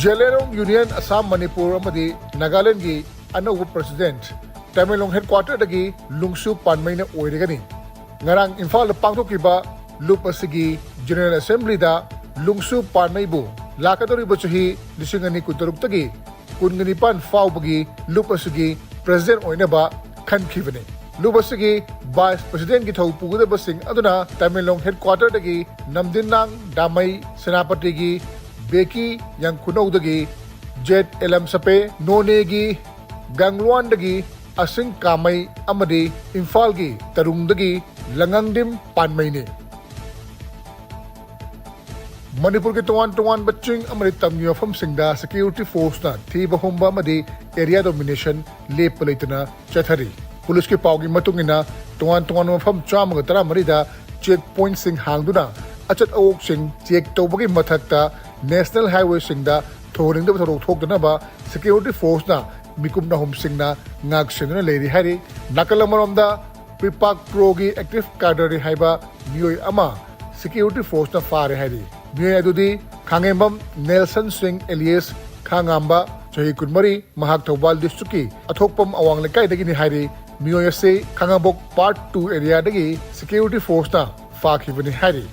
Zhelerong Union Assam Manipur amadi Nagaland gi anauba president Tamenglong headquarter dagi lungsu panmai na oirigani. Ngarang Imphal pangthokkiba lup asigi General Assembly da lungsu panmai bu lakadoriba chahi 2016 tagi 19 faubagi lup asigi president oinaba khankhibani. Lup asigi vice president gi thau pugudaba sing aduna Tamenglong headquarter dagi namdinlang damai senapati gi Beki yang kunaw dagi Jet Elam Sape None gi Gangluan dagi Asing Kamay amadi Imphal gi Tarung dagi Langangdim Panmay ni. Manipur ki tuwan baching amadi tamyo from singda security force na thiba humba amadi area domination le palaitana chathari. Police ki pawgi matungina tuwan mafam chamaga tara marida checkpoint sing hangduna achat awok sing check tawbagi mathakta National Highway singda thoring da thorok thokdana security force na mikum na hum singna ngak singna leri hari nakalamaramda Pipak Progi active cadre haiba miyoi ama security force na fare hari miyoi adudi Khangembam Nelson Singh alias Khangamba chahi kunmari mahak Thawbal district ki athokpam awang lekai dagi ni hari miyoi ase Khangabok part 2 area dagi security force na fakhibani hari